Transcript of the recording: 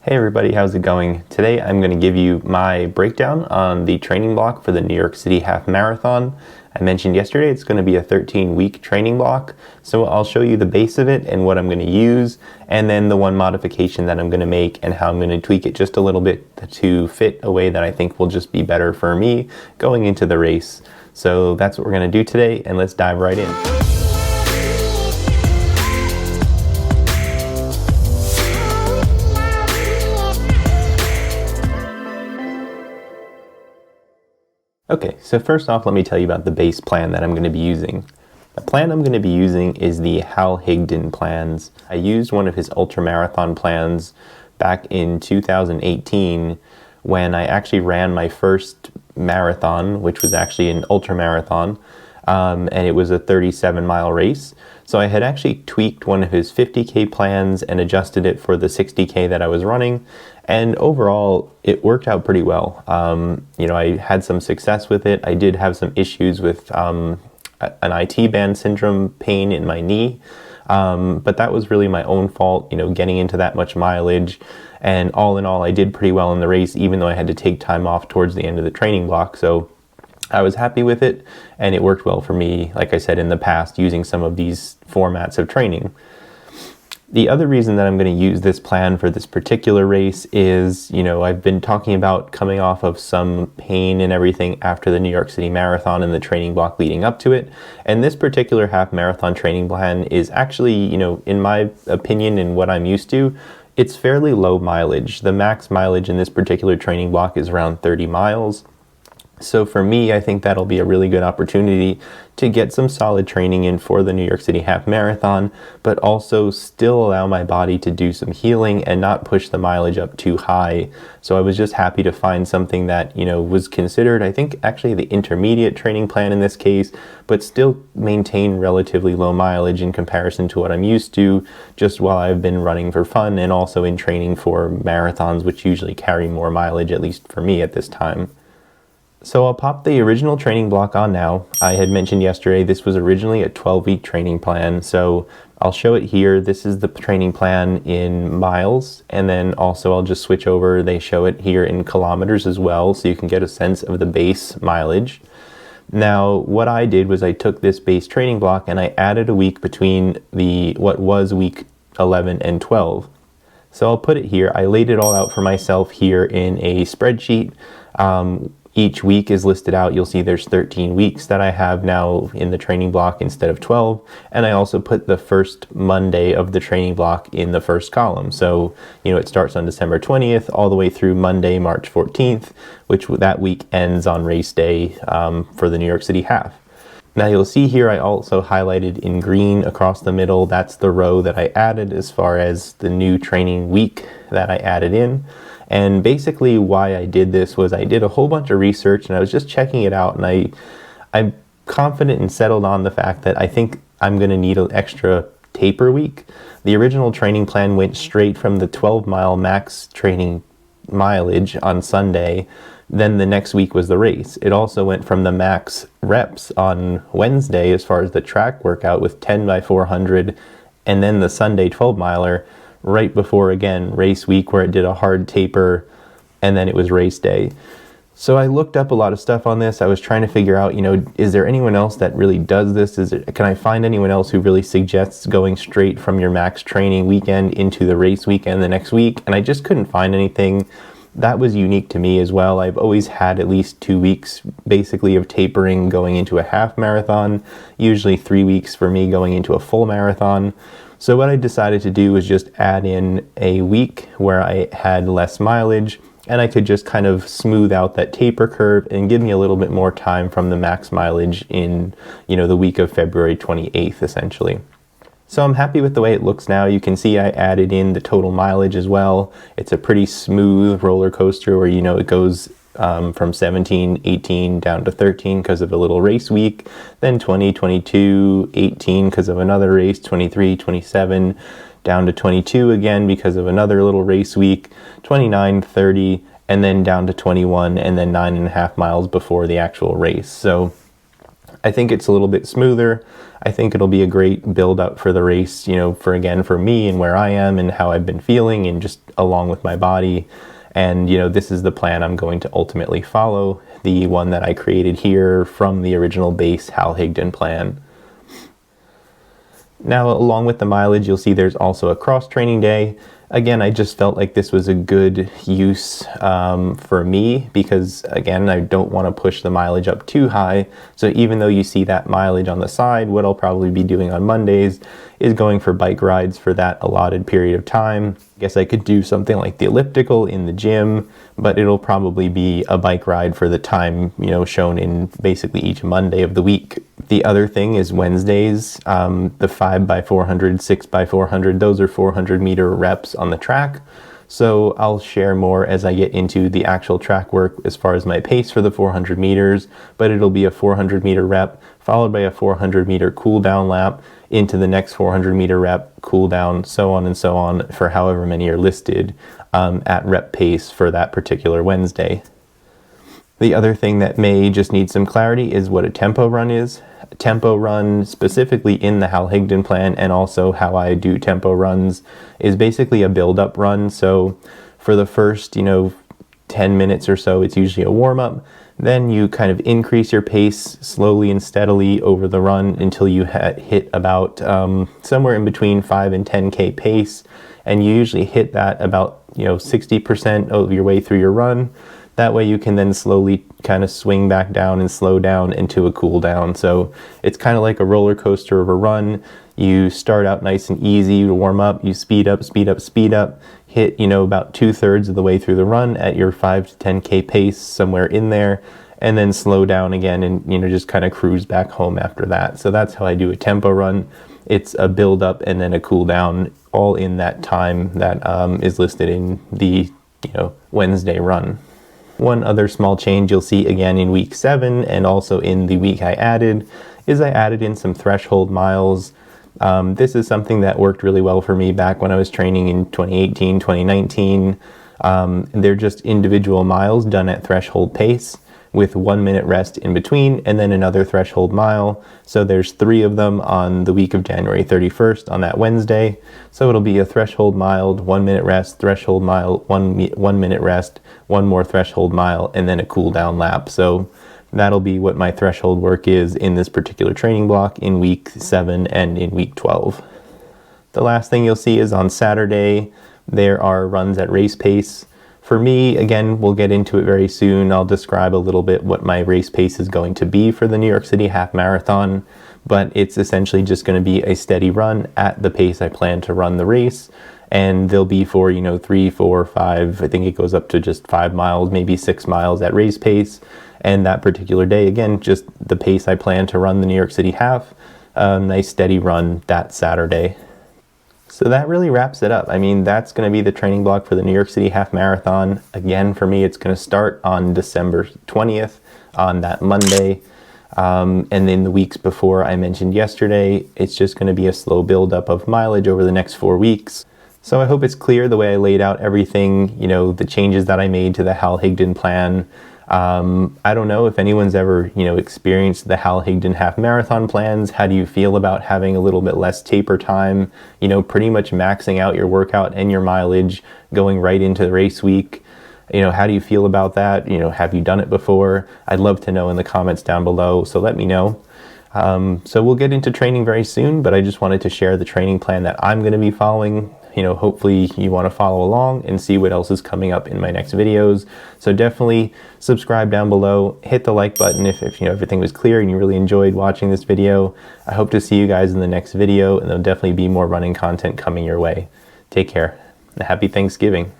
Hey everybody, how's it going? Today I'm going to give you my breakdown on the training block for the New York City Half Marathon. I mentioned yesterday it's going to be a 13-week training block, so I'll show you the base of it and what I'm going to use, and then the one modification that I'm going to make and how I'm going to tweak it just a little bit to fit a way that I think will just be better for me going into the race. So that's what we're going to do today, and let's dive right in. Okay, so first off, let me tell you about the base plan that I'm going to be using. The plan I'm going to be using is the Hal Higdon plans. I used one of his ultramarathon plans back in 2018 when I actually ran my first marathon, which was actually an ultramarathon, and it was a 37-mile race. So I had actually tweaked one of his 50K plans and adjusted it for the 60K that I was running. And overall, it worked out pretty well. I had some success with it. I did have some issues with an IT band syndrome pain in my knee. But that was really my own fault, getting into that much mileage. And all in all, I did pretty well in the race, even though I had to take time off towards the end of the training block. So I was happy with it, and it worked well for me, like I said in the past, using some of these formats of training. The other reason that I'm going to use this plan for this particular race is, I've been talking about coming off of some pain and everything after the New York City Marathon and the training block leading up to it. And this particular half marathon training plan is actually, in my opinion and what I'm used to, it's fairly low mileage. The max mileage in this particular training block is around 30 miles. So for me, I think that'll be a really good opportunity to get some solid training in for the New York City Half Marathon, but also still allow my body to do some healing and not push the mileage up too high. So I was just happy to find something that, was considered, I think, actually the intermediate training plan in this case, but still maintain relatively low mileage in comparison to what I'm used to, just while I've been running for fun and also in training for marathons, which usually carry more mileage, at least for me at this time. So I'll pop the original training block on now. I had mentioned yesterday this was originally a 12-week training plan, so I'll show it here. This is the training plan in miles, and then also I'll just switch over. They show it here in kilometers as well, so you can get a sense of the base mileage. Now, what I did was I took this base training block and I added a week between what was week 11 and 12. So I'll put it here. I laid it all out for myself here in a spreadsheet. Each week is listed out. You'll see there's 13 weeks that I have now in the training block instead of 12. And I also put the first Monday of the training block in the first column. So, it starts on December 20th all the way through Monday, March 14th, which that week ends on race day for the New York City Half. Now you'll see here I also highlighted in green across the middle. That's the row that I added as far as the new training week that I added in. And basically why I did this was I did a whole bunch of research and I was just checking it out, and I'm confident and settled on the fact that I think I'm going to need an extra taper week. The original training plan went straight from the 12-mile max training mileage on Sunday. Then the next week was the race. It also went from the max reps on Wednesday as far as the track workout with 10 by 400, and then the Sunday 12-miler right before, again, race week, where it did a hard taper, and then it was race day. So I looked up a lot of stuff on this. I was trying to figure out, is there anyone else that really does this? Can I find anyone else who really suggests going straight from your max training weekend into the race weekend the next week? And I just couldn't find anything that was unique to me as well. I've always had at least 2 weeks basically of tapering going into a half marathon, usually 3 weeks for me going into a full marathon. So what I decided to do was just add in a week where I had less mileage, and I could just kind of smooth out that taper curve and give me a little bit more time from the max mileage in, the week of February 28th, essentially. So I'm happy with the way it looks now. You can see I added in the total mileage as well. It's a pretty smooth roller coaster where, it goes from 17, 18 down to 13 because of a little race week, then 20, 22, 18 because of another race, 23, 27, down to 22 again because of another little race week, 29, 30, and then down to 21, and then 9.5 miles before the actual race. So I think it's a little bit smoother. I think it'll be a great build up for the race, you know, for me and where I am and how I've been feeling and just along with my body. And, you know, this is the plan I'm going to ultimately follow, the one that I created here from the original base Hal Higdon plan. Now, along with the mileage, you'll see there's also a cross-training day. Again, I just felt like this was a good use for me because, again, I don't want to push the mileage up too high. So even though you see that mileage on the side, what I'll probably be doing on Mondays is going for bike rides for that allotted period of time. I guess I could do something like the elliptical in the gym, but it'll probably be a bike ride for the time, you know, shown in basically each Monday of the week. The other thing is Wednesdays, the 5x400, 6x400, those are 400-meter reps on the track. So I'll share more as I get into the actual track work as far as my pace for the 400 meters, but it'll be a 400-meter rep followed by a 400-meter cool down lap into the next 400-meter rep, cool down, so on for however many are listed at rep pace for that particular Wednesday. The other thing that may just need some clarity is what a tempo run is. A tempo run, specifically in the Hal Higdon plan, and also how I do tempo runs, is basically a build-up run. So for the first, 10 minutes or so, it's usually a warm-up. Then you kind of increase your pace slowly and steadily over the run until you hit about somewhere in between 5 and 10K pace. And you usually hit that about 60% of your way through your run. That way you can then slowly kind of swing back down and slow down into a cool down. So it's kind of like a roller coaster of a run. You start out nice and easy to warm up, you speed up, hit, about 2/3 of the way through the run at your 5 to 10K pace, somewhere in there, and then slow down again and, just kind of cruise back home after that. So that's how I do a tempo run. It's a build up and then a cool down, all in that time that is listed in the, Wednesday run. One other small change you'll see again in week 7 and also in the week I added in some threshold miles. This is something that worked really well for me back when I was training in 2018, 2019. They're just individual miles done at threshold pace with 1 minute rest in between and then another threshold mile. So there's 3 of them on the week of January 31st on that Wednesday. So it'll be a threshold mile, 1 minute rest, threshold mile, 1 minute rest, 1 more threshold mile, and then a cool down lap. So that'll be what my threshold work is in this particular training block in week 7 and in week 12. The last thing you'll see is on Saturday, there are runs at race pace. For me, again, we'll get into it very soon. I'll describe a little bit what my race pace is going to be for the New York City Half Marathon, but it's essentially just going to be a steady run at the pace I plan to run the race. And they'll be for, 3, 4, 5, I think it goes up to just 5 miles, maybe 6 miles at race pace. And that particular day, again, just the pace I plan to run the New York City Half, nice steady run that Saturday. So that really wraps it up. I mean, that's going to be the training block for the New York City Half Marathon. Again, for me, it's going to start on December 20th, on that Monday. And then the weeks before I mentioned yesterday, it's just going to be a slow buildup of mileage over the next 4 weeks. So I hope it's clear the way I laid out everything, the changes that I made to the Hal Higdon plan. I don't know if anyone's ever, experienced the Hal Higdon Half Marathon plans. How do you feel about having a little bit less taper time, pretty much maxing out your workout and your mileage going right into the race week? How do you feel about that? Have you done it before? I'd love to know in the comments down below, so let me know. So we'll get into training very soon, but I just wanted to share the training plan that I'm going to be following. Hopefully you want to follow along and see what else is coming up in my next videos. So definitely subscribe down below, hit the like button if everything was clear and you really enjoyed watching this video. I hope to see you guys in the next video, and there'll definitely be more running content coming your way. Take care and happy Thanksgiving.